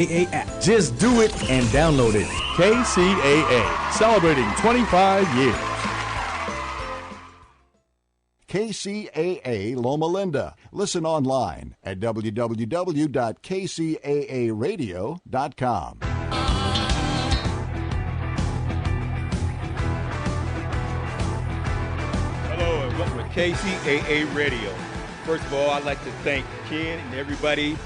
KCAA app. Just do it and download it. KCAA, celebrating 25 years. KCAA Loma Linda. Listen online at www.kcaaradio.com. Hello and welcome to KCAA Radio. First of all, I'd like to thank Ken and everybody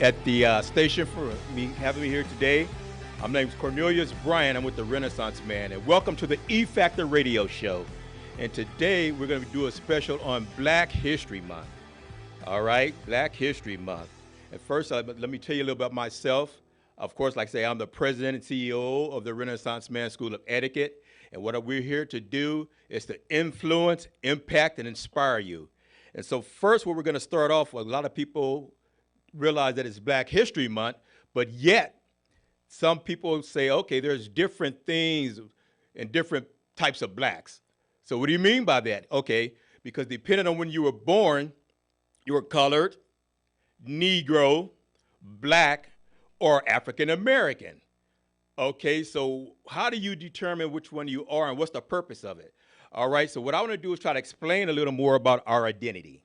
at the station for having me here today. My name is Cornelius Bryan. I'm with the Renaissance Man, and welcome to the E Factor Radio Show. And today we're going to do a special on Black History Month. All right, Black History Month. And first, let me tell you a little about myself. Of course, like I say, I'm the president and CEO of the Renaissance Man School of Etiquette. And what we're here to do is to influence, impact, and inspire you. And so first, what we're going to start off with, a lot of people realize that it's Black History Month, but yet some people say, okay, there's different things and different types of blacks. So what do you mean by that? Okay, because depending on when you were born, you were colored, Negro, black, or African American. Okay, so how do you determine which one you are and what's the purpose of it? All right, so what I want to do is try to explain a little more about our identity.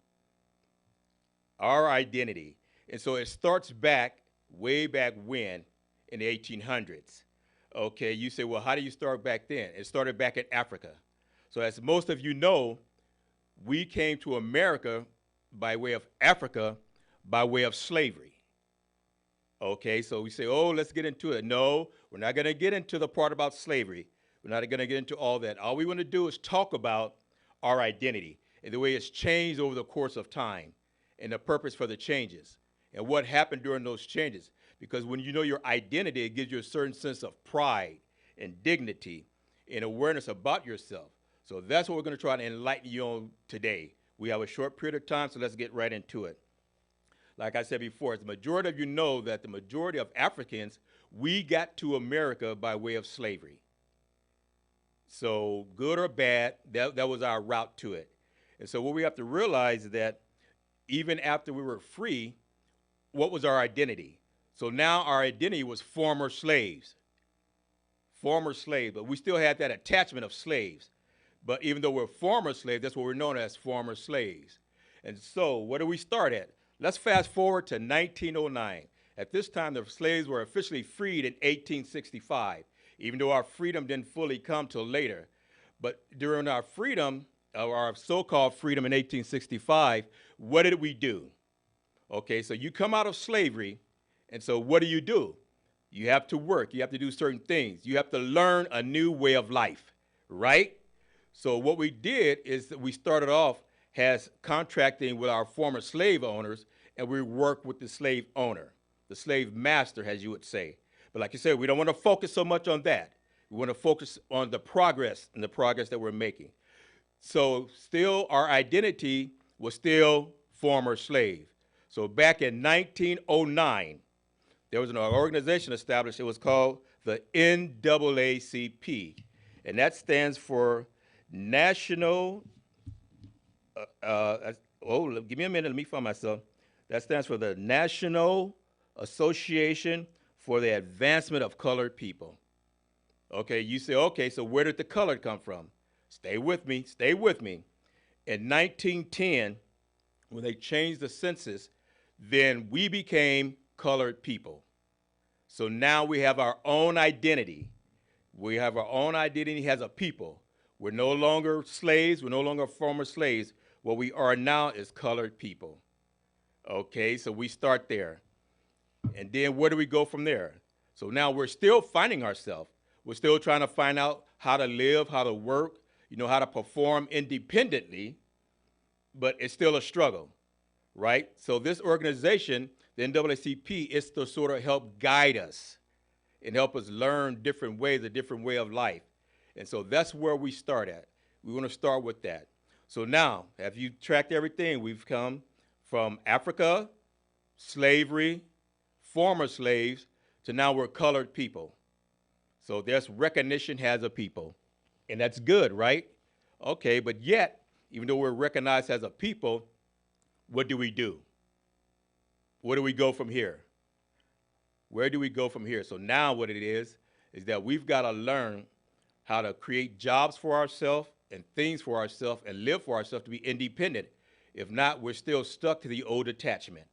Our identity. And so it starts back, way back when, in the 1800s. Okay, you say, well, how do you start back then? It started back in Africa. So as most of you know, we came to America by way of Africa, by way of slavery. Okay, so we say, oh, let's get into it. No, we're not going to get into the part about slavery. We're not going to get into all that. All we want to do is talk about our identity and the way it's changed over the course of time and the purpose for the changes and what happened during those changes. Because when you know your identity, it gives you a certain sense of pride and dignity and awareness about yourself. So that's what we're going to try to enlighten you on today. We have a short period of time, so let's get right into it. Like I said before, the majority of you know that the majority of Africans, we got to America by way of slavery. So good or bad, that was our route to it. And so what we have to realize is that even after we were free, what was our identity? So now our identity was former slaves. Former slaves, but we still had that attachment of slaves. But even though we're former slaves, that's what we're known as, former slaves. And so what do we start at? Let's fast forward to 1909. At this time, the slaves were officially freed in 1865, even though our freedom didn't fully come till later. But during our freedom, or our so-called freedom in 1865, what did we do? Okay, so you come out of slavery, and so what do? You have to work. You have to do certain things. You have to learn a new way of life, right? So what we did is that we started off as contracting with our former slave owners, and we worked with the slave owner, the slave master, as you would say. But like you said, we don't want to focus so much on that. We want to focus on the progress and the progress that we're making. So still, our identity was still former slave. So back in 1909, there was an organization established. It was called the NAACP, and that stands for National, give me a minute, let me find myself. That stands for the National Association for the Advancement of Colored People. Okay, you say, okay, so where did the colored come from? Stay with me, stay with me. In 1910, when they changed the census, then we became colored people. So now we have our own identity. We have our own identity as a people. We're no longer slaves. We're no longer former slaves. What we are now is colored people. Okay, so we start there. And then where do we go from there? So now we're still finding ourselves. We're still trying to find out how to live, how to work, how to perform independently, but it's still a struggle, right? So this organization, the NAACP, is to sort of help guide us and help us learn different ways, a different way of life. And so that's where we start at. We want to start with that. So now, have you tracked everything? We've come from Africa, slavery, former slaves, to now we're colored people. So there's recognition as a people. And that's good, right? Okay, but yet, even though we're recognized as a people, what do? Where do we go from here? Where do we go from here? So now what it is that we've got to learn how to create jobs for ourselves and things for ourselves and live for ourselves to be independent. If not, we're still stuck to the old attachment.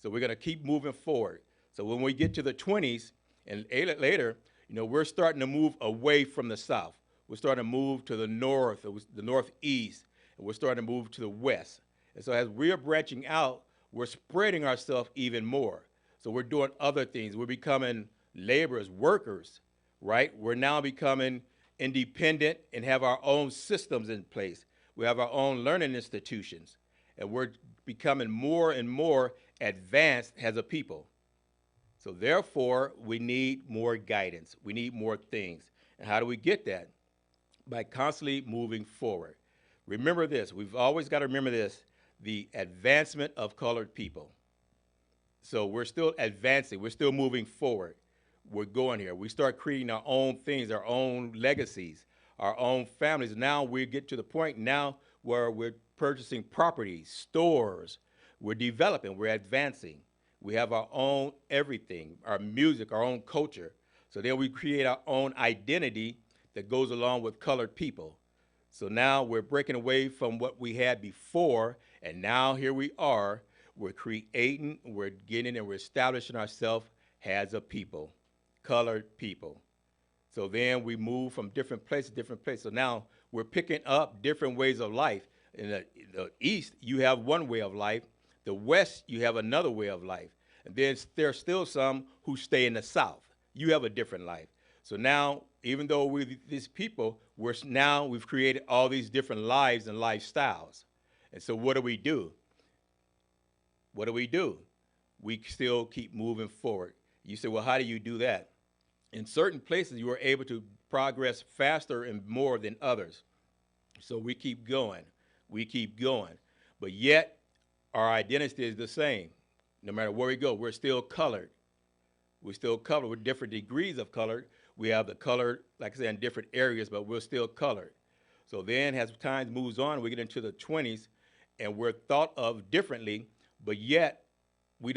So we're going to keep moving forward. So when we get to the 20s and later, we're starting to move away from the South. We're starting to move to the north, the northeast, and we're starting to move to the west. And so as we're branching out, we're spreading ourselves even more. So we're doing other things. We're becoming laborers, workers, right? We're now becoming independent and have our own systems in place. We have our own learning institutions, and we're becoming more and more advanced as a people. So therefore, we need more guidance. We need more things. And how do we get that? By constantly moving forward. Remember this. We've always got to remember this, the advancement of colored people. So we're still advancing. We're still moving forward. We're going here. We start creating our own things, our own legacies, our own families. Now we get to the point now where we're purchasing properties, stores. We're developing. We're advancing. We have our own everything, our music, our own culture. So then we create our own identity that goes along with colored people. So now we're breaking away from what we had before, and now here we are. We're creating, we're getting, and we're establishing ourselves as a people, colored people. So then we move from different place to different place. So now we're picking up different ways of life. In the East, you have one way of life. The West, you have another way of life. And then there's still some who stay in the South. You have a different life. So now, even though we're these people, we've created all these different lives and lifestyles. And so what do we do? What do we do? We still keep moving forward. You say, well, how do you do that? In certain places, you are able to progress faster and more than others. So we keep going. We keep going. But yet, our identity is the same. No matter where we go, we're still colored. We're still colored with different degrees of color. We have the color, like I said, in different areas, but we're still colored. So then as time moves on, we get into the 20s, and we're thought of differently, but yet we're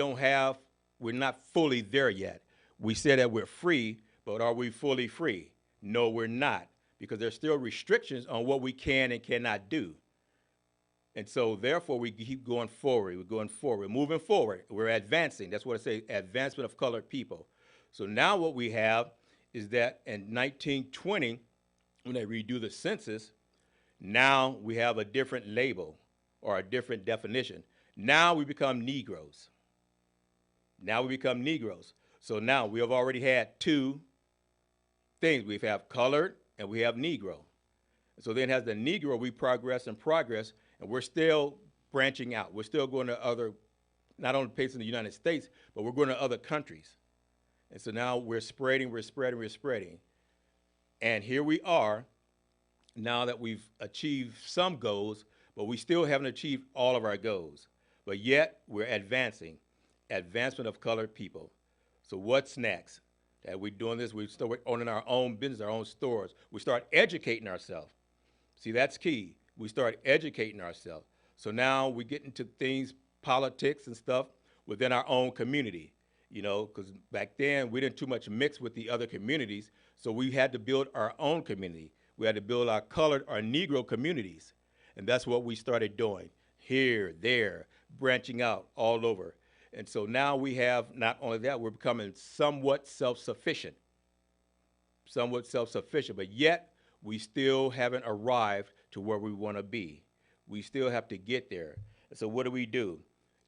not fully there yet. We say that we're free, but are we fully free? No, we're not, because there's still restrictions on what we can and cannot do. And so therefore we keep going forward. We're going forward, we're moving forward. We're advancing. That's what I say, advancement of colored people. So now what we have is that in 1920, when they redo the census, now we have a different label or a different definition. Now we become Negroes. Now we become Negroes. So now we have already had two things. We have colored and we have Negro. So then as the Negro, we progress and progress, and we're still branching out. We're still going to other, not only places in the United States, but we're going to other countries. And so now we're spreading. And here we are, now that we've achieved some goals, but we still haven't achieved all of our goals. But yet we're advancing, advancement of colored people. So what's next? That we're doing this, we start owning our own business, our own stores. We start educating ourselves. See, that's key. We start educating ourselves. So now we get into things, politics and stuff within our own community, because back then we didn't too much mix with the other communities. So we had to build our own community. We had to build our colored, our Negro communities. And that's what we started doing here, there, branching out all over. And so now we have, not only that, we're becoming somewhat self-sufficient, but yet we still haven't arrived to where we want to be. We still have to get there. And so what do?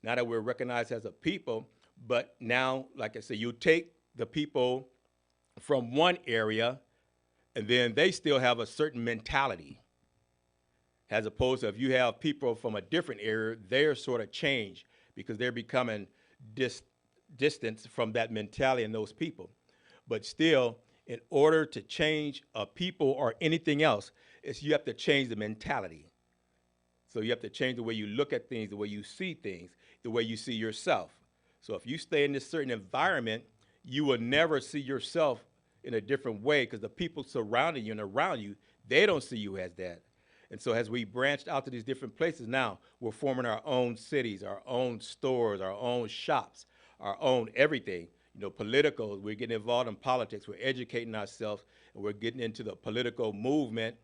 Now that we're recognized as a people, but now, like I said, you take the people from one area, and then they still have a certain mentality. As opposed to if you have people from a different area, they're sort of changed because they're becoming distance from that mentality and those people. But still, in order to change a people or anything else, you have to change the mentality. So you have to change the way you look at things, the way you see things, the way you see yourself. So if you stay in this certain environment, you will never see yourself in a different way because the people surrounding you and around you, they don't see you as that. And so as we branched out to these different places now, we're forming our own cities, our own stores, our own shops, our own everything. Political. We're getting involved in politics. We're educating ourselves, and we're getting into the political movement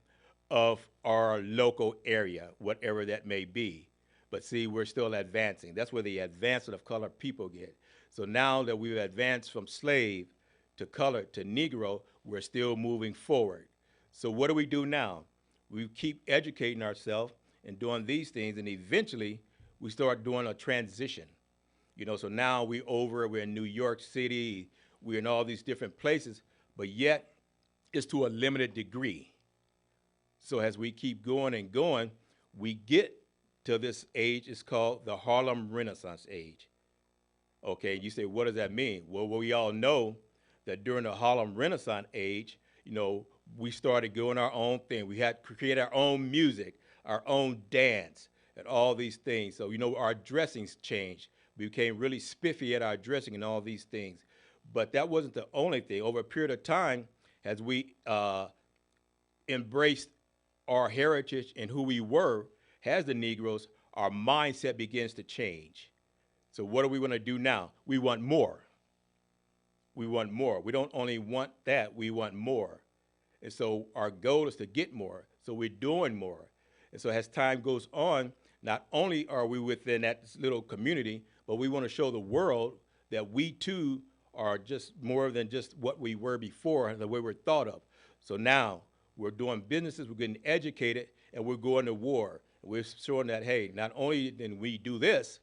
of our local area, whatever that may be. But see, we're still advancing. That's where the advancement of colored people get. So now that we've advanced from slave to colored to Negro, we're still moving forward. So what do we do now? We keep educating ourselves and doing these things, and eventually we start doing a transition. So now we're in New York City, we're in all these different places, but yet it's to a limited degree. So as we keep going and going, we get to this age. It's called the Harlem Renaissance age. Okay, you say, what does that mean? Well, we all know that during the Harlem Renaissance age, we started doing our own thing. We had to create our own music, our own dance, and all these things. So, our dressings changed. We became really spiffy at our dressing and all these things. But that wasn't the only thing. Over a period of time, as we embraced our heritage and who we were as the Negroes, our mindset begins to change. So what do we want to do now? We want more. We want more. We don't only want that, we want more. And so our goal is to get more. So we're doing more. And so as time goes on, not only are we within that little community, but we want to show the world that we too are just more than just what we were before, the way we're thought of. So now we're doing businesses, we're getting educated, and we're going to war. We're showing that, hey, not only did we do this,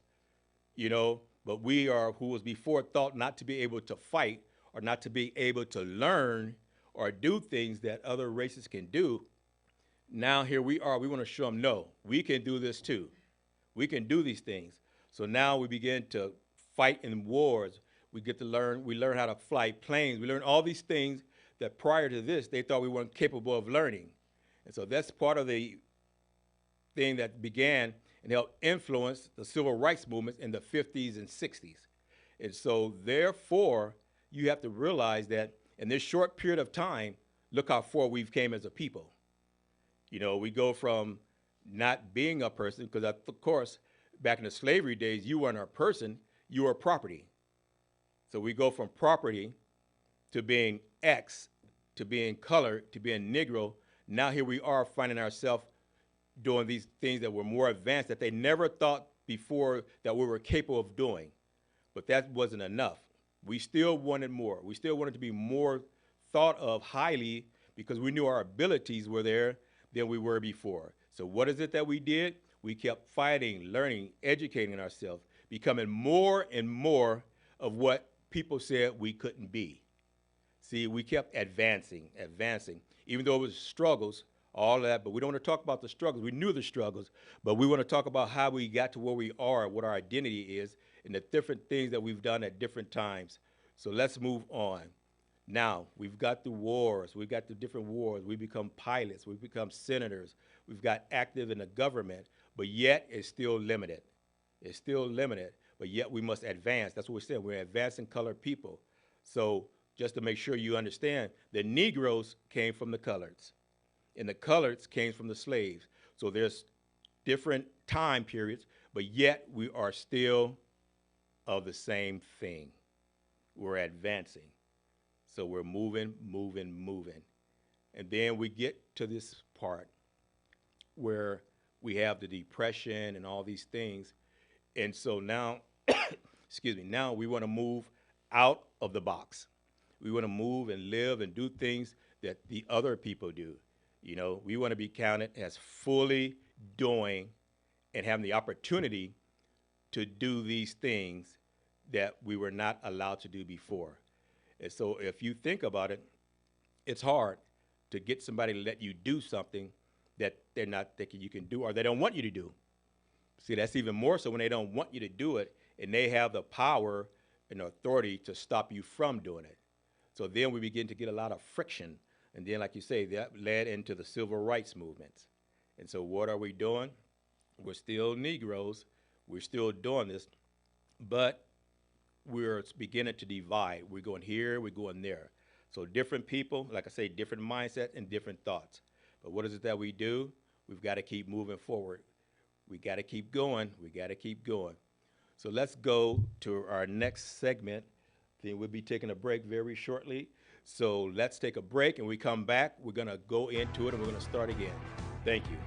but we are who was before thought not to be able to fight or not to be able to learn or do things that other races can do. Now here we are. We want to show them, no, we can do this too. We can do these things. So now we begin to fight in wars. We learn how to fly planes. We learn all these things that prior to this, they thought we weren't capable of learning. And so that's part of the thing that began and helped influence the civil rights movement in the 50s and 60s. And so therefore, you have to realize that in this short period of time, look how far we've came as a people. We go from not being a person, because of course, back in the slavery days, you weren't a person, you were property. So we go from property to being X, to being colored, to being Negro. Now here we are finding ourselves doing these things that were more advanced that they never thought before that we were capable of doing. But that wasn't enough. We still wanted more. We still wanted to be more thought of highly because we knew our abilities were there than we were before. So what is it that we did? We kept fighting, learning, educating ourselves, becoming more and more of what people said we couldn't be. See, we kept advancing, even though it was struggles, all of that, but we don't want to talk about the struggles. We knew the struggles, but we want to talk about how we got to where we are, what our identity is, and the different things that we've done at different times. So let's move on. Now, we've got the wars. We've got the different wars. We become pilots. We become senators. We've got active in the government, but yet it's still limited. It's still limited, but yet we must advance. That's what we're saying. We're advancing colored people. So just to make sure you understand, the Negroes came from the coloreds, and the coloreds came from the slaves. So there's different time periods, but yet we are still of the same thing. We're advancing. So we're moving. And then we get to this part where we have the Depression and all these things. And so now, now we want to move out of the box. We want to move and live and do things that the other people do. We want to be counted as fully doing and having the opportunity to do these things that we were not allowed to do before. And so if you think about it, it's hard to get somebody to let you do something that they're not thinking you can do or they don't want you to do. See, that's even more so when they don't want you to do it and they have the power and authority to stop you from doing it. So then we begin to get a lot of friction. And then, like you say, that led into the civil rights movements. And so what are we doing? We're still Negroes. We're still doing this. But we're beginning to divide. We're going here, we're going there. So different people, like I say, different mindset and different thoughts. But what is it that we do? We've got to keep moving forward. We got to keep going. We got to keep going. So let's go to our next segment Then we'll be taking a break very shortly. So let's take a break, and we come back. We're going to go into it, and we're going to start again. Thank you.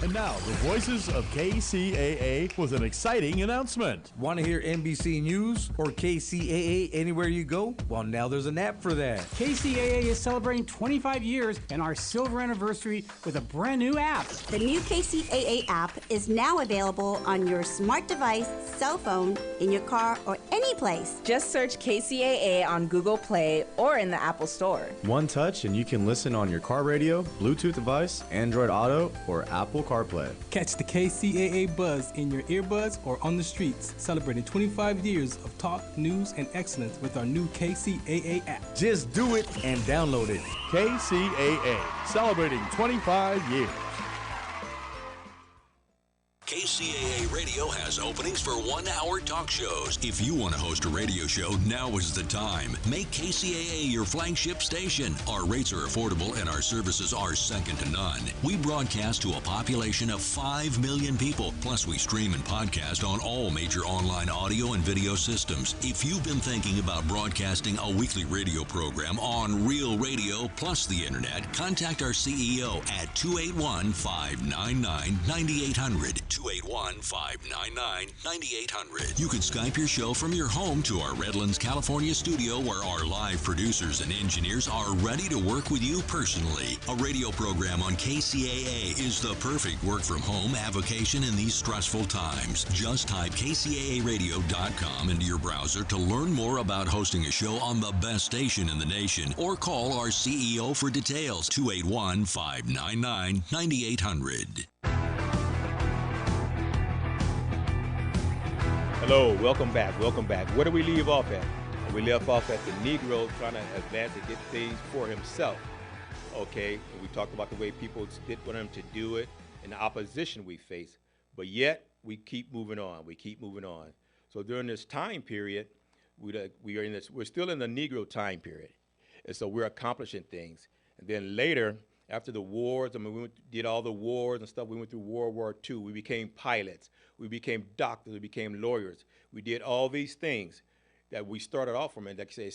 And now, the voices of KCAA with an exciting announcement. Want to hear NBC News or KCAA anywhere you go? Well, now there's an app for that. KCAA is celebrating 25 years and our silver anniversary with a brand new app. The new KCAA app is now available on your smart device, cell phone, in your car, or any place. Just search KCAA on Google Play or in the Apple Store. One touch and you can listen on your car radio, Bluetooth device, Android Auto, or Apple CarPlay. Catch the KCAA buzz in your earbuds or on the streets, celebrating 25 years of talk, news, and excellence with our new KCAA app. Just do it and download it. KCAA, celebrating 25 years. KCAA Radio has openings for 1-hour talk shows. If you want to host a radio show, now is the time. Make KCAA your flagship station. Our rates are affordable and our services are second to none. We broadcast to a population of 5 million people. Plus, we stream and podcast on all major online audio and video systems. If you've been thinking about broadcasting a weekly radio program on Real Radio plus the internet, contact our CEO at 281-599-9800. 281-599-9800. You can Skype your show from your home to our Redlands, California studio where our live producers and engineers are ready to work with you personally. A radio program on KCAA is the perfect work-from-home avocation in these stressful times. Just type kcaaradio.com into your browser to learn more about hosting a show on the best station in the nation, or call our CEO for details, 281-599-9800. Hello, welcome back. Where do we leave off at? We left off at the Negro trying to advance and get things for himself. Okay, and we talked about the way people did want him to do it and the opposition we face. But yet, we keep moving on. So during this time period, we're still in the Negro time period. And so we're accomplishing things. And then later, after the wars, we did all the wars and stuff. We went through World War II. We became pilots. We became doctors. We became lawyers. We did all these things that we started off from. And like I say,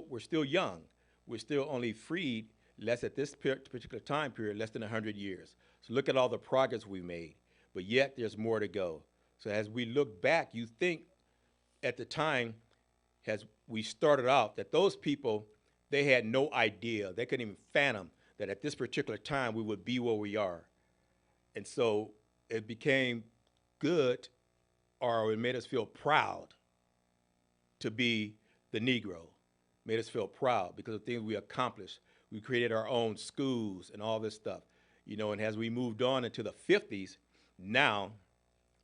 we're still young. We're still only freed less at this particular time period, less than 100 years. So look at all the progress we made. But yet there's more to go. So as we look back, you think at the time, as we started out, that those people, they had no idea. They couldn't even fathom that at this particular time we would be where we are. And so it became good, or it made us feel proud to be the Negro. Made us feel proud because of things we accomplished. We created our own schools and all this stuff. And as we moved on into the 50s, now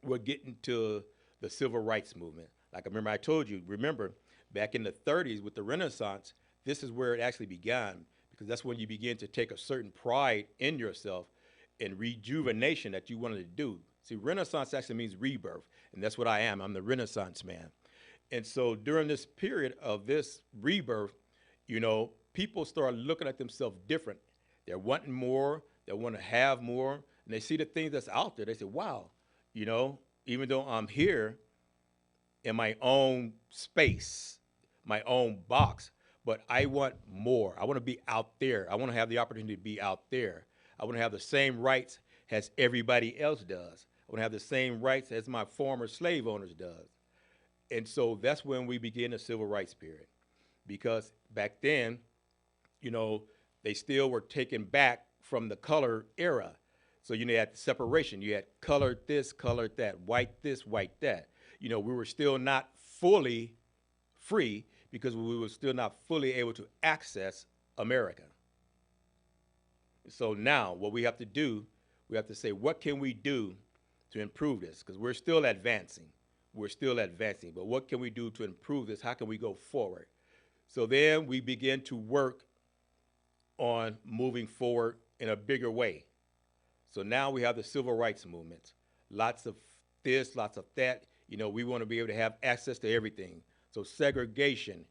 we're getting to the civil rights movement. Like I told you, back in the 30s with the Renaissance, this is where it actually began, because that's when you begin to take a certain pride in yourself and rejuvenation that you wanted to do. See, Renaissance actually means rebirth, and that's what I am. I'm the Renaissance man. And so during this period of this rebirth, people start looking at themselves different. They're wanting more, they want to have more, and they see the things that's out there. They say, wow, even though I'm here in my own space, my own box, but I want more. I want to be out there. I want to have the opportunity to be out there. I want to have the same rights as everybody else does. I want to have the same rights as my former slave owners does. And so that's when we begin the civil rights period. Because back then, they still were taken back from the color era. So, you had separation. You had colored this, colored that, white this, white that. We were still not fully free, because we were still not fully able to access America. So now what we have to do, we have to say, what can we do to improve this? Because we're still advancing. But what can we do to improve this? How can we go forward? So then we begin to work on moving forward in a bigger way. So now we have the civil rights movement. Lots of this, lots of that. We want to be able to have access to everything. So segregation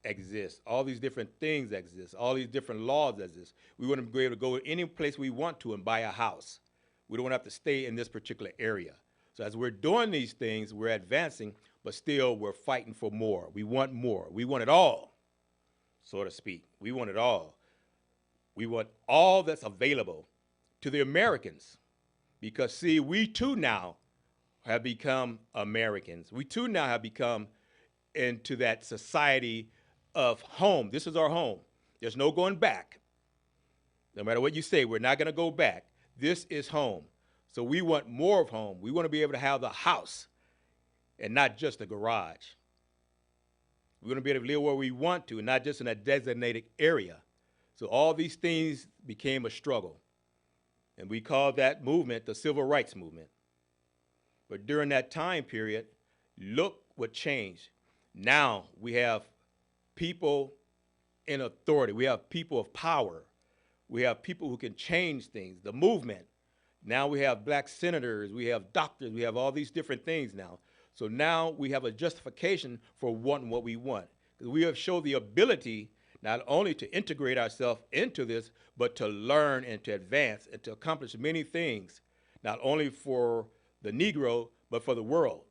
exist. All these different things exist. All these different laws exist. We want to be able to go any place we want to and buy a house. We don't want to have to stay in this particular area. So as we're doing these things, we're advancing, but still we're fighting for more. We want more. We want it all, so to speak. We want it all. We want all that's available to the Americans. Because, see, we too now have become Americans. We too now have become into that society of home. This is our home. There's no going back. No matter what you say, we're not going to go back. This is home. So we want more of home. We want to be able to have the house and not just the garage. We want to be able to live where we want to and not just in a designated area. So all these things became a struggle. And we called that movement the Civil Rights Movement. But during that time period, look what changed. Now we have people in authority. We have people of power. We have people who can change things, the movement. Now we have black senators, we have doctors, we have all these different things now. So now we have a justification for wanting what we want. Because we have shown the ability not only to integrate ourselves into this, but to learn and to advance and to accomplish many things, not only for the Negro, but for the world.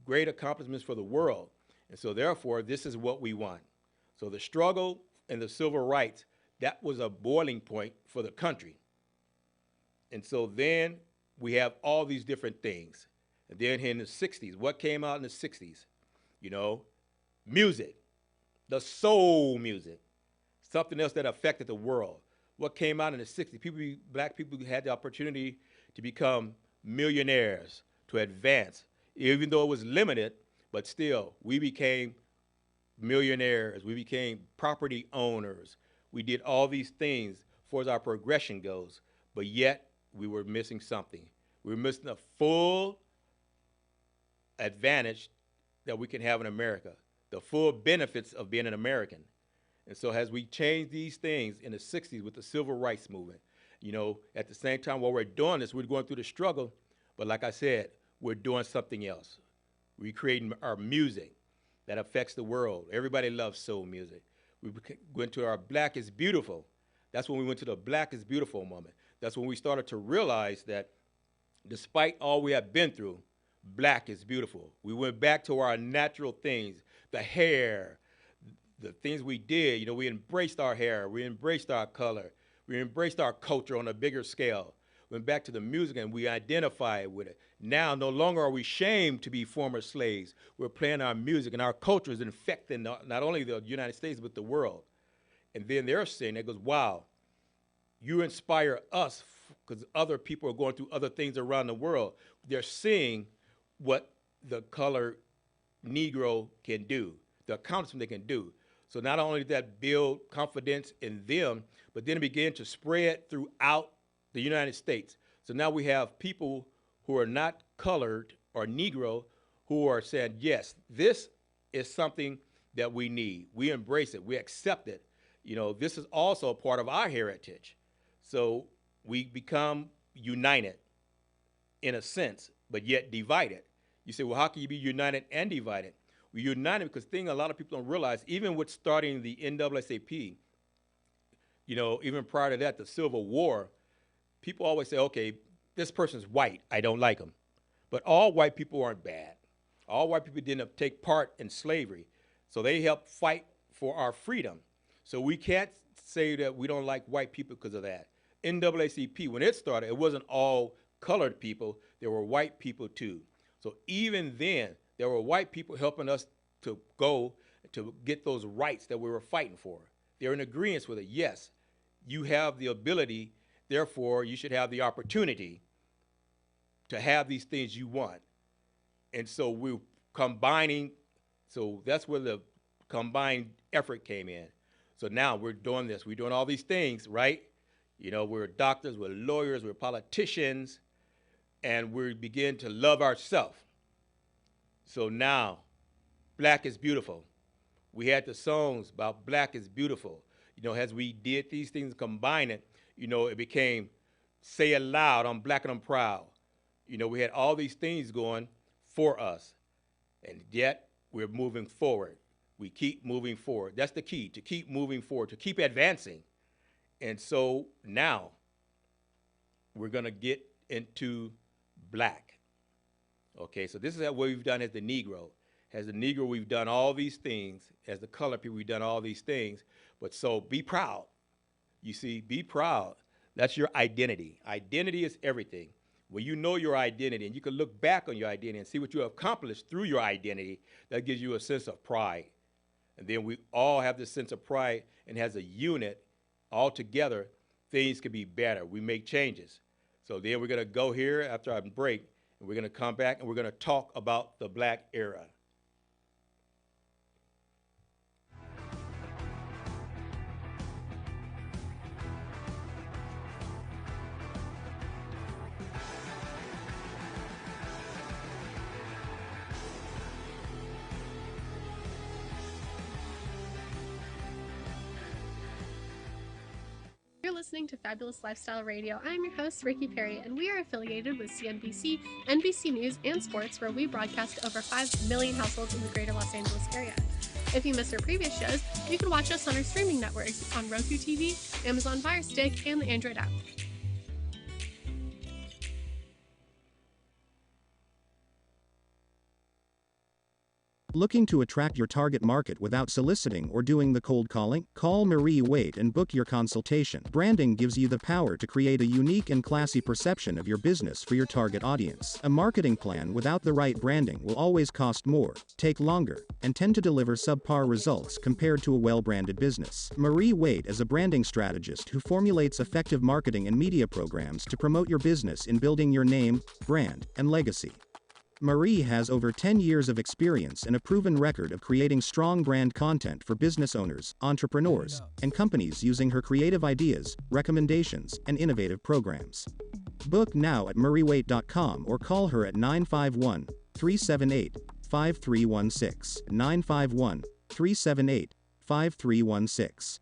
Great accomplishments for the world. And so therefore, this is what we want. So the struggle and the civil rights, that was a boiling point for the country. And so then we have all these different things. And then in the 60s, what came out in the 60s? You know, music, the soul music, something else that affected the world. What came out in the 60s? Black people had the opportunity to become millionaires, to advance, even though it was limited, but still, we became millionaires. We became property owners. We did all these things as far as our progression goes, but yet we were missing something. We were missing a full advantage that we can have in America, the full benefits of being an American. And so as we change these things in the 60s with the civil rights movement, you know, at the same time while we're doing this, we're going through the struggle, but like I said, we're doing something else. We're creating our music that affects the world. Everybody loves soul music. We went to our Black is Beautiful. That's when we went to the Black is Beautiful moment. That's when we started to realize that despite all we have been through, black is beautiful. We went back to our natural things, the hair, the things we did. You know, we embraced our hair, we embraced our color, we embraced our culture on a bigger scale. Went back to the music and we identified with it. Now, no longer are we shamed to be former slaves. We're playing our music and our culture is infecting not only the United States, but the world. And then they're saying, it goes, wow, you inspire us because other people are going through other things around the world. They're seeing what the colored Negro can do, the accomplishment they can do. So not only did that build confidence in them, but then it began to spread throughout the United States. So now we have people who are not colored or Negro who are saying, yes, this is something that we need. We embrace it. We accept it. You know, this is also a part of our heritage. So we become united in a sense, but yet divided. You say, well, how can you be united and divided? We're united because the thing a lot of people don't realize, even with starting the NAACP, you know, even prior to that, the Civil War, people always say, okay, this person's white, I don't like him. But all white people aren't bad. All white people didn't take part in slavery. So they helped fight for our freedom. So we can't say that we don't like white people because of that. NAACP, when it started, it wasn't all colored people. There were white people too. So even then, there were white people helping us to go to get those rights that we were fighting for. They're in agreement with it. Yes, you have the ability, therefore you should have the opportunity to have these things you want. And so we're combining, so that's where the combined effort came in. So now we're doing this, we're doing all these things, right? You know, we're doctors, we're lawyers, we're politicians, and we begin to love ourselves. So now, black is beautiful. We had the songs about black is beautiful. You know, as we did these things, combine it, you know, it became say it loud, I'm black and I'm proud. You know, we had all these things going for us, and yet we're moving forward. We keep moving forward. That's the key, to keep moving forward, to keep advancing. And so now we're going to get into black. Okay, so this is what we've done as the Negro. As the Negro, we've done all these things. As the colored people, we've done all these things. But so be proud. You see, be proud. That's your identity. Identity is everything. When you know your identity and you can look back on your identity and see what you have accomplished through your identity, that gives you a sense of pride. And then we all have this sense of pride, and as a unit, all together, things can be better. We make changes. So then we're going to go here after our break, and we're going to come back and we're going to talk about the black era. You're listening to Fabulous Lifestyle Radio. I'm your host, Ricky Perry, and we are affiliated with CNBC, NBC News, and Sports, where we broadcast to over 5 million households in the greater Los Angeles area. If you missed our previous shows, you can watch us on our streaming networks on Roku TV, Amazon Fire Stick, and the Android app. Looking to attract your target market without soliciting or doing the cold calling? Call Marie Waite and book your consultation. Branding gives you the power to create a unique and classy perception of your business for your target audience. A marketing plan without the right branding will always cost more, take longer, and tend to deliver subpar results compared to a well-branded business. Marie Waite is a branding strategist who formulates effective marketing and media programs to promote your business in building your name, brand, and legacy. Marie has over 10 years of experience and a proven record of creating strong brand content for business owners, entrepreneurs, and companies using her creative ideas, recommendations, and innovative programs. Book now at mariewaite.com or call her at 951-378-5316. 951-378-5316.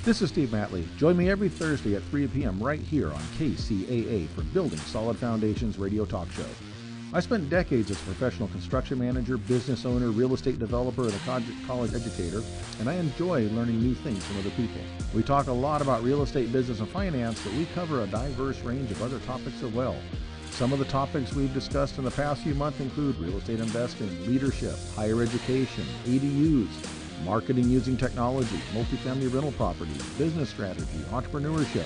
This is Steve Matley. Join me every Thursday at 3 p.m. right here on KCAA for Building Solid Foundations radio talk show. I spent decades as a professional construction manager, business owner, real estate developer, and a college educator, and I enjoy learning new things from other people. We talk a lot about real estate, business, and finance, but we cover a diverse range of other topics as well. Some of the topics we've discussed in the past few months include real estate investing, leadership, higher education, ADUs, marketing using technology, multifamily rental properties, business strategy, entrepreneurship.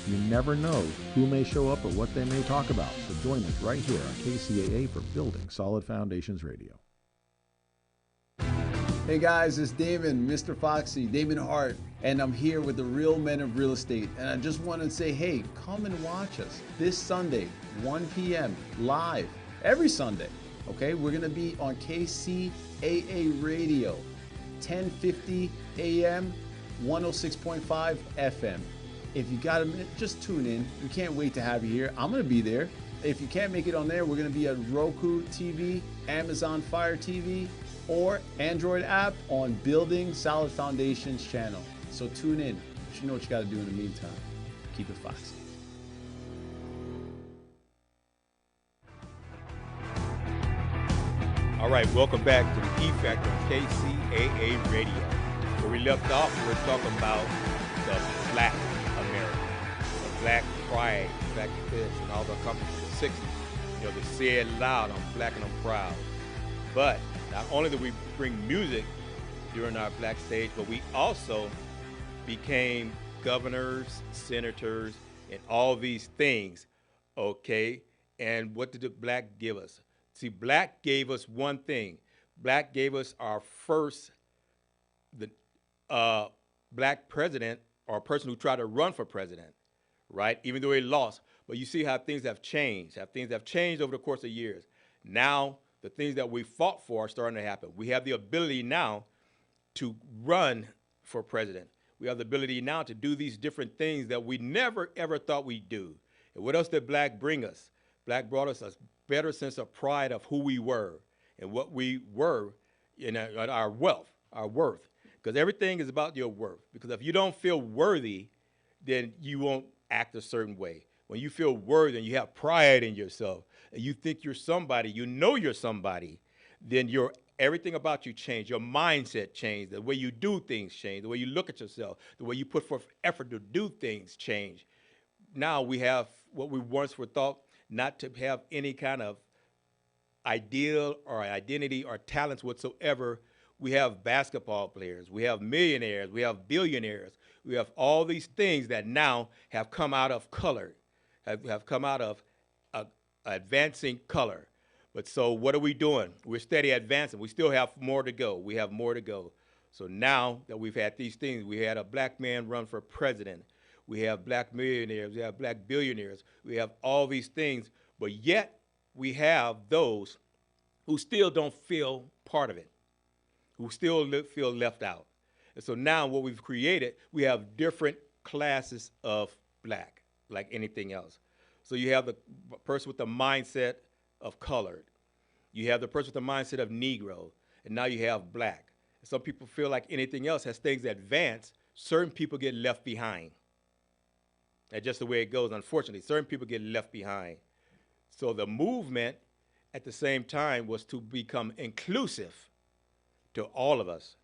You never know who may show up or what they may talk about. So join us right here on KCAA for Building Solid Foundations Radio. Hey guys, it's Damon, Mr. Foxy, Damon Hart, and I'm here with the Real Men of Real Estate. And I just want to say, hey, come and watch us this Sunday, 1 p.m. live, every Sunday. Okay, we're going to be on KCAA Radio. 10:50 a.m., 106.5 FM. If you got a minute, just tune in. We can't wait to have you here. I'm going to be there. If you can't make it on there, we're going to be at Roku TV, Amazon Fire TV, or Android app on Building Solid Foundations channel. So tune in. But you know what you got to do in the meantime. Keep it foxy. All right, welcome back to the E Factor on KCAA Radio. Where we left off, we were talking about the black America, the black pride, black this, and all the accomplishments of the 60s. You know, they say it loud, I'm black and I'm proud. But not only did we bring music during our black stage, but we also became governors, senators, and all these things, okay? And what did the black give us? See, black gave us one thing. Black gave us our first black president, or a person who tried to run for president, right? Even though he lost. But you see how things have changed, over the course of years. Now, the things that we fought for are starting to happen. We have the ability now to run for president. We have the ability now to do these different things that we never, ever thought we'd do. And what else did black bring us? Black brought us a better sense of pride of who we were and what we were in our wealth, our worth. Because everything is about your worth. Because if you don't feel worthy, then you won't act a certain way. When you feel worthy and you have pride in yourself and you think you're somebody, you know you're somebody, then your everything about you changed. Your mindset changed. The way you do things changed. The way you look at yourself. The way you put forth effort to do things changed. Now we have what we once were thought not to have any kind of ideal or identity or talents whatsoever. We have basketball players. We have millionaires. We have billionaires. We have all these things that now have come out of color, have come out of advancing color. But so what are we doing? We're steady advancing. We still have more to go. We have more to go. So now that we've had these things, we had a black man run for president. We have black millionaires. We have black billionaires. We have all these things. But yet we have those who still don't feel part of it, who still feel left out. And so now what we've created, we have different classes of black, like anything else. So you have the person with the mindset of colored. You have the person with the mindset of Negro, and now you have black. Some people feel like anything else, as things advance, certain people get left behind. That's just the way it goes, unfortunately. Certain people get left behind. So the movement at the same time was to become inclusive to all of us.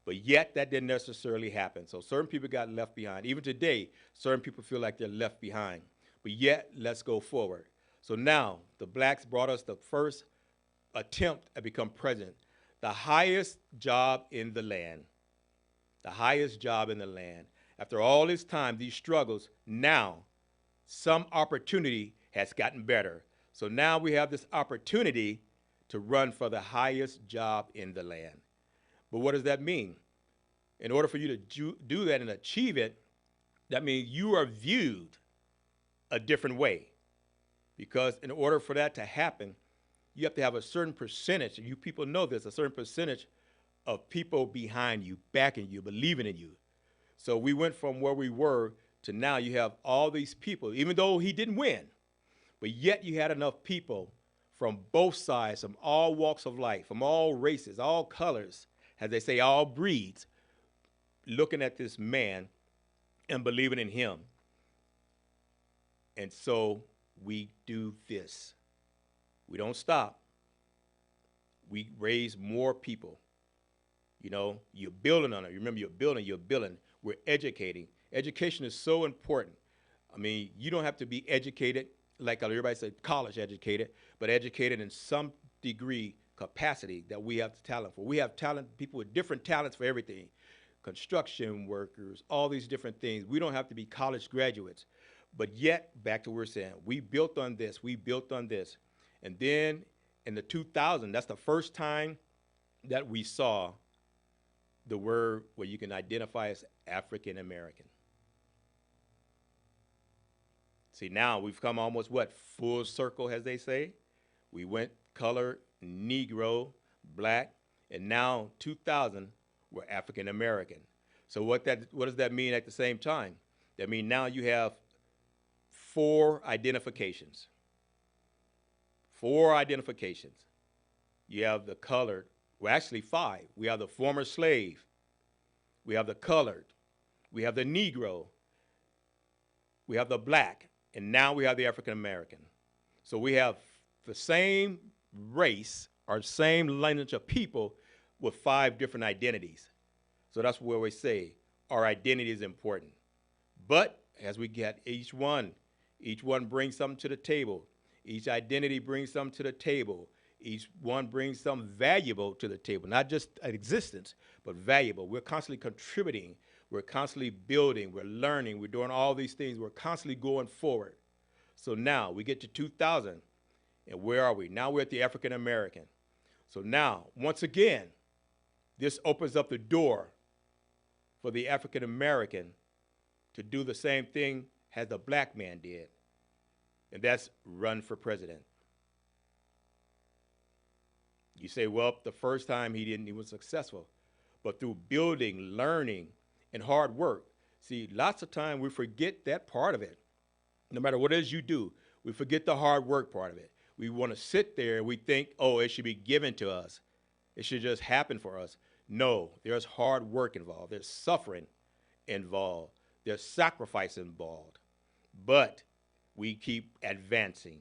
But yet that didn't necessarily happen. So certain people got left behind. Even today, certain people feel like they're left behind. But yet, let's go forward. So now, the blacks brought us the first attempt at become president. The highest job in the land. The highest job in the land. After all this time, these struggles, now some opportunity has gotten better. So now we have this opportunity to run for the highest job in the land. But what does that mean? In order for you to do that and achieve it, that means you are viewed a different way. Because in order for that to happen, you have to have a certain percentage, and you people know this, a certain percentage of people behind you, backing you, believing in you. So we went from where we were to now you have all these people, even though he didn't win, but yet you had enough people from both sides, from all walks of life, from all races, all colors, as they say, all breeds, looking at this man and believing in him. And so we do this. We don't stop. We raise more people. You know, you're building on it. You remember, you're building. We're educating. Education is so important. I mean, you don't have to be educated, like everybody said, college educated, but educated in some degree capacity that we have talent for. We have talent, people with different talents for everything. Construction workers, all these different things. We don't have to be college graduates. But yet, back to what we're saying, we built on this, we built on this. And then in the 2000s, that's the first time that we saw the word where you can identify as African American. See, now we've come almost, what, full circle, as they say? We went color, Negro, black, and now 2000, we're African American. So what does that mean at the same time? That means now you have 4 identifications. 4 identifications. You have the colored, well, actually 5. We have the former slave. We have the colored. We have the Negro. We have the black. And now we have the African American. So we have the same race or same lineage of people with 5 different identities. So that's where we say our identity is important. But as we get each one brings something to the table. Each identity brings something to the table. Each one brings something valuable to the table, not just existence, but valuable. We're constantly contributing. We're constantly building. We're learning. We're doing all these things. We're constantly going forward. So now we get to 2000, and where are we? Now we're at the African American. So now, once again, this opens up the door for the African American to do the same thing as the black man did, and that's run for president. You say, well, the first time he was successful, but through building, learning, and hard work. See, lots of time we forget that part of it. No matter what it is you do, we forget the hard work part of it. We want to sit there and we think, oh, it should be given to us. It should just happen for us. No, there's hard work involved. There's suffering involved. There's sacrifice involved. But we keep advancing.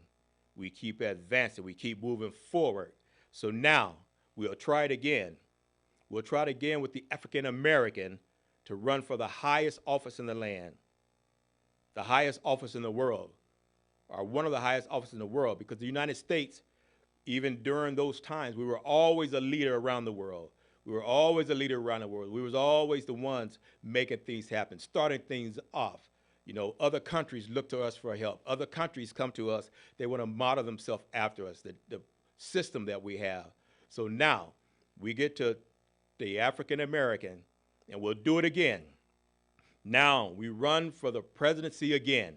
We keep advancing. We keep moving forward. So now We'll try it again. We'll try it again with the African American to run for the highest office in the land, the highest office in the world, or one of the highest offices in the world, because the United States, even during those times, we were always a leader around the world. We were always a leader around the world. We was always the ones making things happen, starting things off. You know, other countries look to us for help. Other countries come to us. They want to model themselves after us, the system that we have. So now we get to the African American, and we'll do it again. Now we run for the presidency again.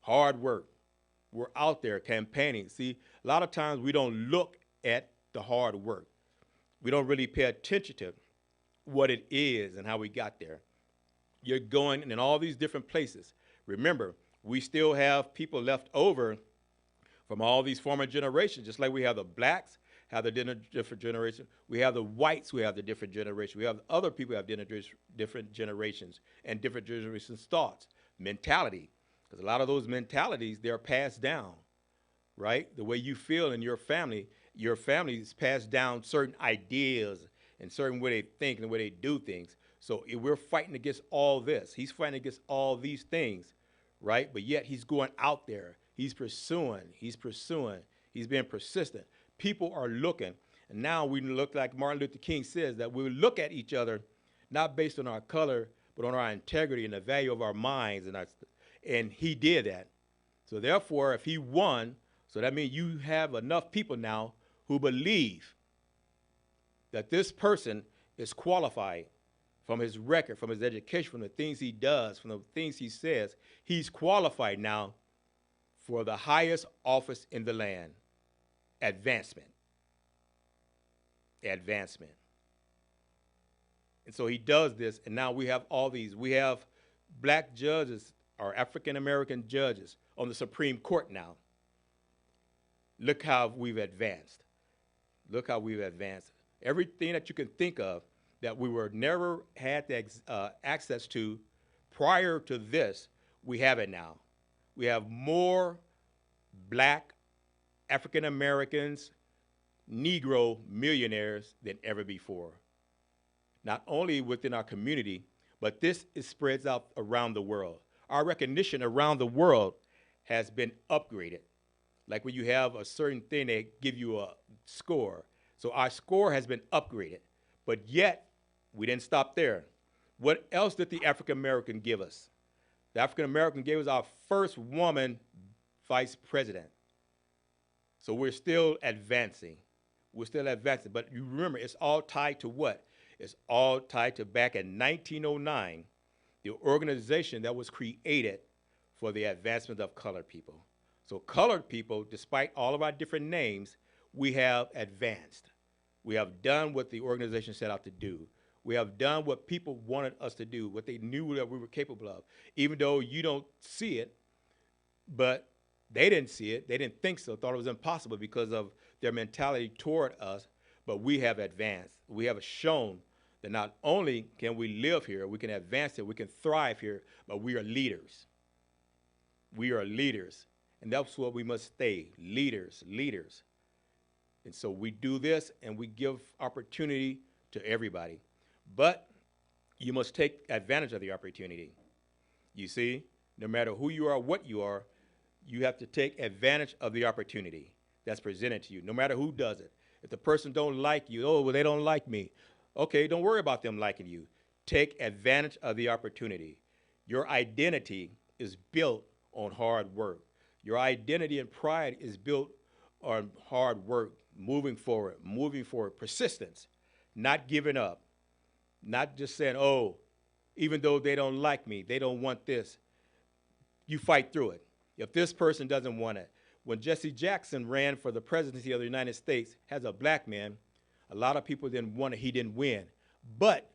Hard work. We're out there campaigning. See, a lot of times we don't look at the hard work. We don't really pay attention to what it is and how we got there. You're going in all these different places. Remember, we still have people left over from all these former generations, just like we have the blacks, have the different generation. We have the whites who have the different generation. We have other people who have different generations and different generations' thoughts, mentality. Because a lot of those mentalities, they're passed down, right? The way you feel in your family is passed down certain ideas and certain way they think and the way they do things. So we're fighting against all this. He's fighting against all these things, right? But yet he's going out there. He's pursuing. He's being persistent. People are looking. And now we look like Martin Luther King says, that we look at each other not based on our color, but on our integrity and the value of our minds. And he did that. So therefore, if he won, so that means you have enough people now who believe that this person is qualified from his record, from his education, from the things he does, from the things he says. He's qualified now for the highest office in the land, advancement. Advancement. And so he does this, and now we have all these. We have black judges, or African-American judges on the Supreme Court now. Look how we've advanced. Look how we've advanced. Everything that you can think of that we were never had access to prior to this, we have it now. We have more black African-Americans, Negro millionaires than ever before. Not only within our community, but this spreads out around the world. Our recognition around the world has been upgraded. Like when you have a certain thing, they give you a score. So our score has been upgraded, but yet we didn't stop there. What else did the African American give us? The African American gave us our first woman vice president. So we're still advancing. We're still advancing, but you remember, it's all tied to what? It's all tied to back in 1909, the organization that was created for the advancement of colored people. So colored people, despite all of our different names, we have advanced. We have done what the organization set out to do. We have done what people wanted us to do, what they knew that we were capable of. Even though you don't see it, but they didn't see it. They didn't think so, thought it was impossible because of their mentality toward us, but we have advanced. We have shown that not only can we live here, we can advance here, we can thrive here, but we are leaders. We are leaders, and that's what we must stay, leaders, leaders. And so we do this, and we give opportunity to everybody. But you must take advantage of the opportunity. You see, no matter who you are, what you are, you have to take advantage of the opportunity that's presented to you, no matter who does it. If the person don't like you, oh, well, they don't like me. Okay, don't worry about them liking you. Take advantage of the opportunity. Your identity is built on hard work. Your identity and pride is built on hard work, moving forward, persistence, not giving up, not just saying, oh, even though they don't like me, they don't want this. You fight through it. If this person doesn't want it. When Jesse Jackson ran for the presidency of the United States as a black man, a lot of people didn't want it. He didn't win. But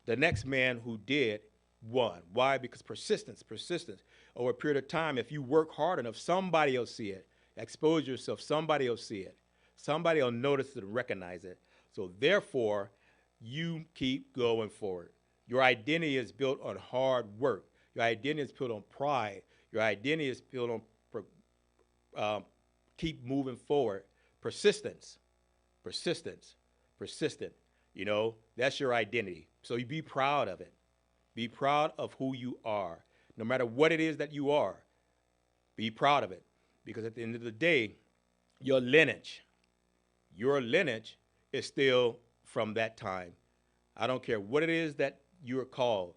the next man who did won. Why? Because persistence. Over a period of time, if you work hard enough, somebody will see it. Expose yourself, somebody will see it. Somebody will notice it and recognize it. So therefore, you keep going forward. Your identity is built on hard work. Your identity is built on pride. Your identity is built on keep moving forward, Persistence, persistence, persistent. You know, that's your identity. So you be proud of it. Be proud of who you are. No matter what it is that you are, be proud of it. Because at the end of the day, your lineage is still from that time. I don't care what it is that you're called,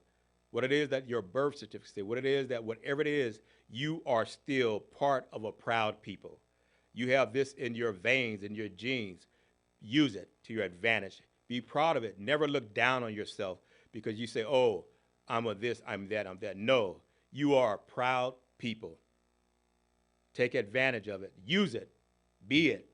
what it is that your birth certificate, what it is that whatever it is, you are still part of a proud people. You have this in your veins, in your genes. Use it to your advantage. Be proud of it. Never look down on yourself because you say, oh, I'm a this, I'm that, I'm that. No, you are a proud people. Take advantage of it. Use it. Be it.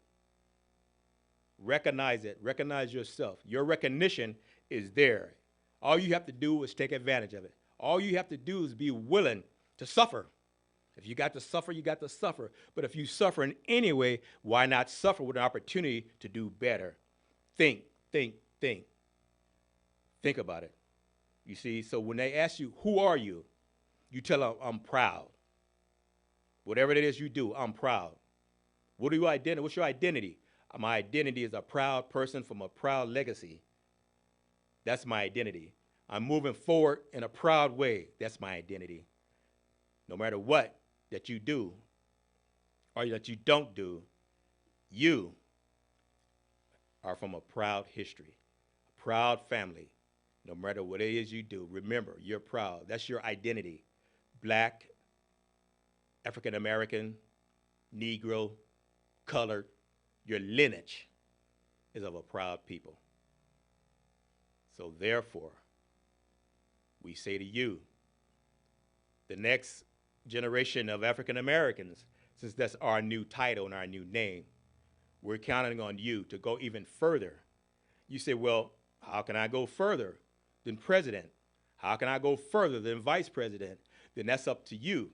Recognize it. Recognize yourself. Your recognition is there. All you have to do is take advantage of it. All you have to do is be willing to suffer. If you got to suffer, you got to suffer. But if you suffer in any way, why not suffer with an opportunity to do better? Think, think, think. Think about it. You see, so when they ask you, who are you? You tell them, I'm proud. Whatever it is you do, I'm proud. What do you identify? What's your identity? My identity is a proud person from a proud legacy. That's my identity. I'm moving forward in a proud way. That's my identity. No matter what that you do or that you don't do, you are from a proud history, a proud family. No matter what it is you do, remember, you're proud. That's your identity. Black, African American, Negro, colored, your lineage is of a proud people. So therefore, we say to you, the next generation of African Americans, since that's our new title and our new name, we're counting on you to go even further. You say, well, how can I go further than president? How can I go further than vice president? Then that's up to you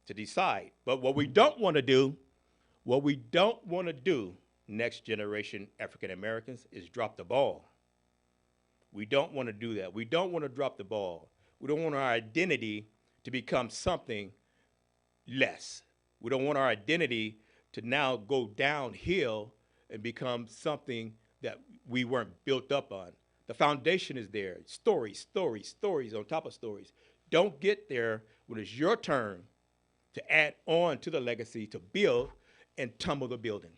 to decide. But what we don't want to do, next generation African Americans, is drop the ball. We don't want to do that. We don't want to drop the ball. We don't want our identity to become something less. We don't want our identity to now go downhill and become something that we weren't built up on. The foundation is there. Stories, stories, stories on top of stories. Don't get there when it's your turn to add on to the legacy, to build and tumble the building.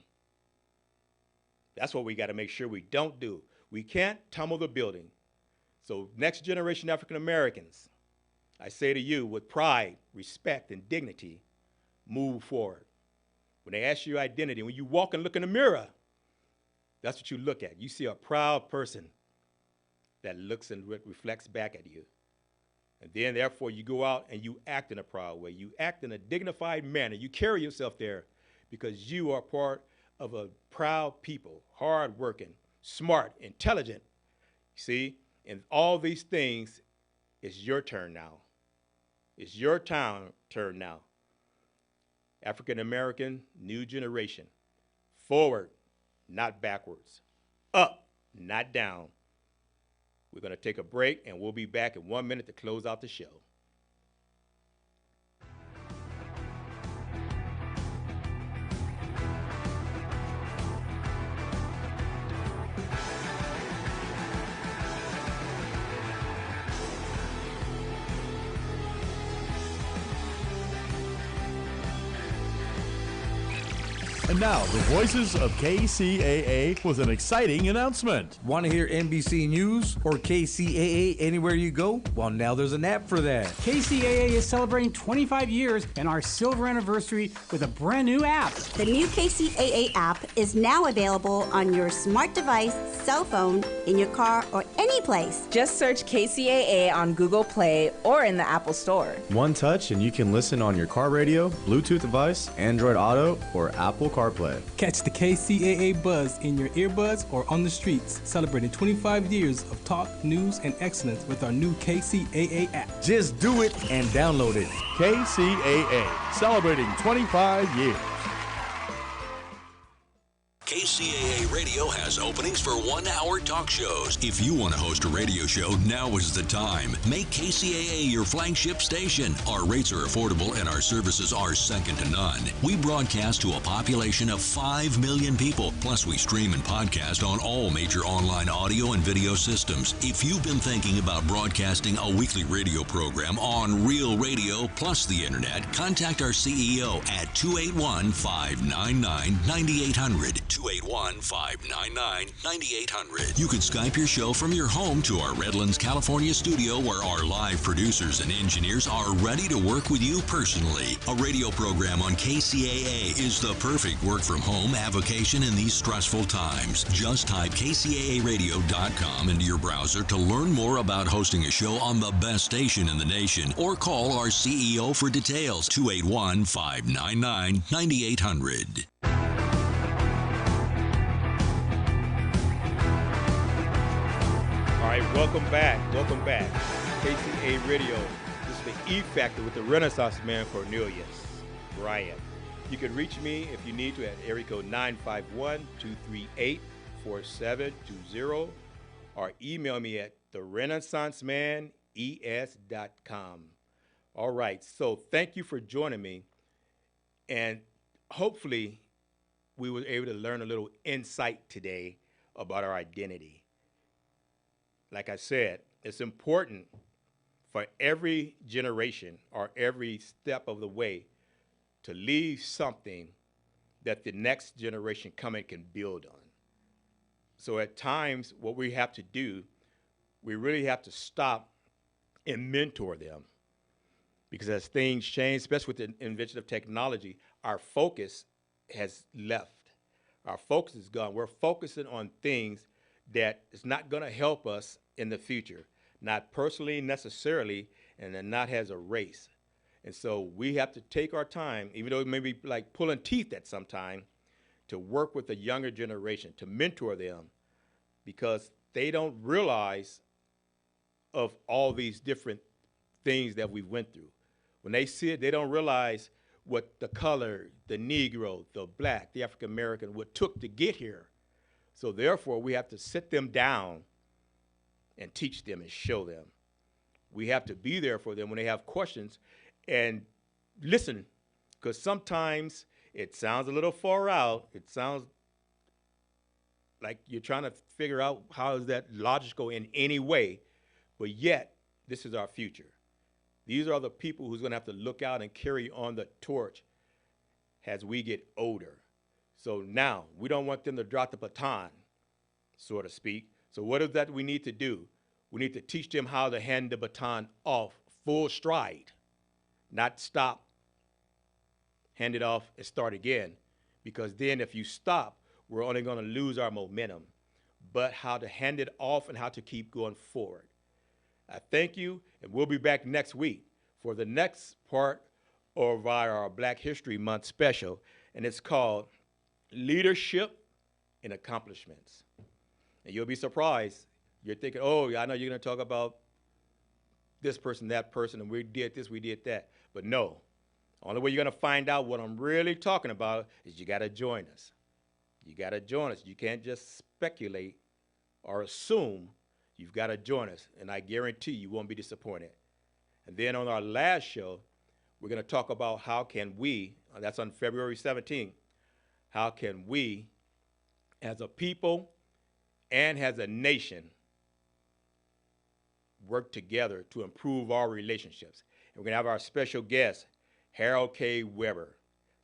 That's what we got to make sure we don't do. We can't tumble the building. So next generation African Americans, I say to you with pride, respect, and dignity, move forward. When they ask you your identity, when you walk and look in the mirror, that's what you look at. You see a proud person that looks and reflects back at you. And then, therefore, you go out and you act in a proud way. You act in a dignified manner. You carry yourself there because you are part of a proud people, hardworking, smart, intelligent. See? And all these things, it's your turn now. It's your turn now. African American, new generation. Forward, not backwards. Up, not down. We're going to take a break, and we'll be back in 1 minute to close out the show. And now, the voices of KCAA with an exciting announcement. Want to hear NBC News or KCAA anywhere you go? Well, now there's an app for that. KCAA is celebrating 25 years and our silver anniversary with a brand new app. The new KCAA app is now available on your smart device, cell phone, in your car, or any place. Just search KCAA on Google Play or in the Apple Store. One touch and you can listen on your car radio, Bluetooth device, Android Auto, or Apple CarPlay. Catch the KCAA buzz in your earbuds or on the streets, celebrating 25 years of talk, news, and excellence with our new KCAA app. Just do it and download it. KCAA, celebrating 25 years. KCAA Radio Radio has openings for 1-hour talk shows. If you want to host a radio show, now is the time. Make KCAA your flagship station. Our rates are affordable and our services are second to none. We broadcast to a population of 5 million people. Plus, we stream and podcast on all major online audio and video systems. If you've been thinking about broadcasting a weekly radio program on Real Radio plus the internet, contact our CEO at 281-599-9800. 281-599-9800. You can Skype your show from your home to our Redlands, California studio where our live producers and engineers are ready to work with you personally. A radio program on KCAA is the perfect work from home avocation in these stressful times. Just type kcaaradio.com into your browser to learn more about hosting a show on the best station in the nation, or call our CEO for details. 281-599-9800. All right, welcome back. KCAA Radio. This is the E Factor with the Renaissance Man Cornelius Bryant. You can reach me if you need to at area code 951-238-4720 or email me at therenaissancemanes.com. All right, so thank you for joining me, and hopefully we were able to learn a little insight today about our identity. Like I said, it's important for every generation or every step of the way to leave something that the next generation coming can build on. So at times, what we have to do, we really have to stop and mentor them. Because as things change, especially with the invention of technology, our focus has left. Our focus is gone. We're focusing on things that is not going to help us in the future, not personally necessarily, and then not as a race. And so we have to take our time, even though it may be like pulling teeth at some time, to work with the younger generation, to mentor them, because they don't realize of all these different things that we went through. When they see it, they don't realize what the color, the Negro, the black, the African American, what took to get here. So therefore, we have to sit them down and teach them and show them. We have to be there for them when they have questions and listen, because sometimes it sounds a little far out. It sounds like you're trying to figure out how is that logical in any way, but yet this is our future. These are the people who's going to have to look out and carry on the torch as we get older. So now we don't want them to drop the baton, so to speak. So what is that we need to do? We need to teach them how to hand the baton off full stride, not stop, hand it off, and start again. Because then if you stop, we're only going to lose our momentum. But how to hand it off and how to keep going forward. I thank you, and we'll be back next week for the next part of our Black History Month special, and it's called Leadership and Accomplishments. And you'll be surprised. You're thinking, oh, I know you're going to talk about this person, that person, and we did this, we did that. But no, the only way you're going to find out what I'm really talking about is you got to join us. You got to join us. You can't just speculate or assume. You've got to join us, and I guarantee you won't be disappointed. And then on our last show, we're going to talk about how can we, that's on February 17th, how can we, as a people and as a nation, work together to improve our relationships. And we're going to have our special guest, Harold K. Weber.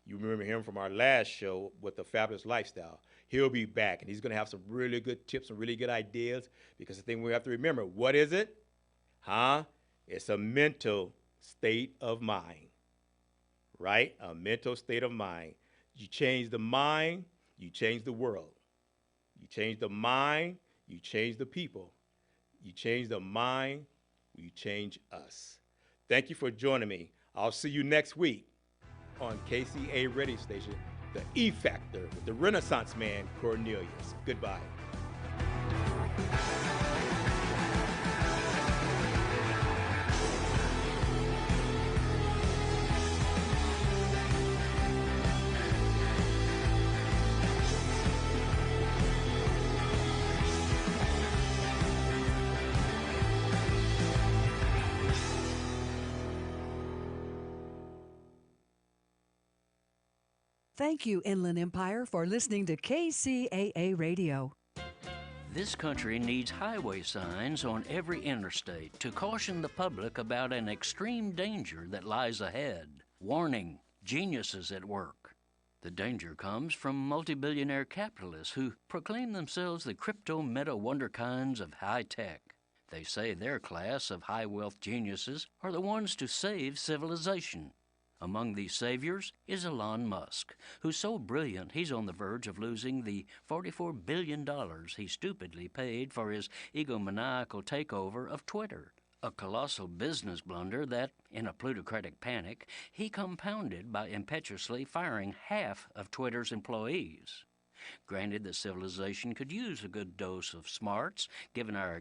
You remember him from our last show with the Fabulous Lifestyle. He'll be back, and he's going to have some really good tips, some really good ideas, because the thing we have to remember, what is it? It's a mental state of mind, right? A mental state of mind. You change the mind, you change the world. You change the mind, you change the people. You change the mind, you change us. Thank you for joining me. I'll see you next week on KCAA Radio Station, the E Factor with the Renaissance Man, Cornelius. Goodbye. Thank you, Inland Empire, for listening to KCAA Radio. This country needs highway signs on every interstate to caution the public about an extreme danger that lies ahead. Warning, geniuses at work. The danger comes from multi-billionaire capitalists who proclaim themselves the crypto-meta wonderkinds of high tech. They say their class of high-wealth geniuses are the ones to save civilization. Among these saviors is Elon Musk, who's so brilliant he's on the verge of losing the $44 billion he stupidly paid for his egomaniacal takeover of Twitter, a colossal business blunder that, in a plutocratic panic, he compounded by impetuously firing half of Twitter's employees. Granted that civilization could use a good dose of smarts, given our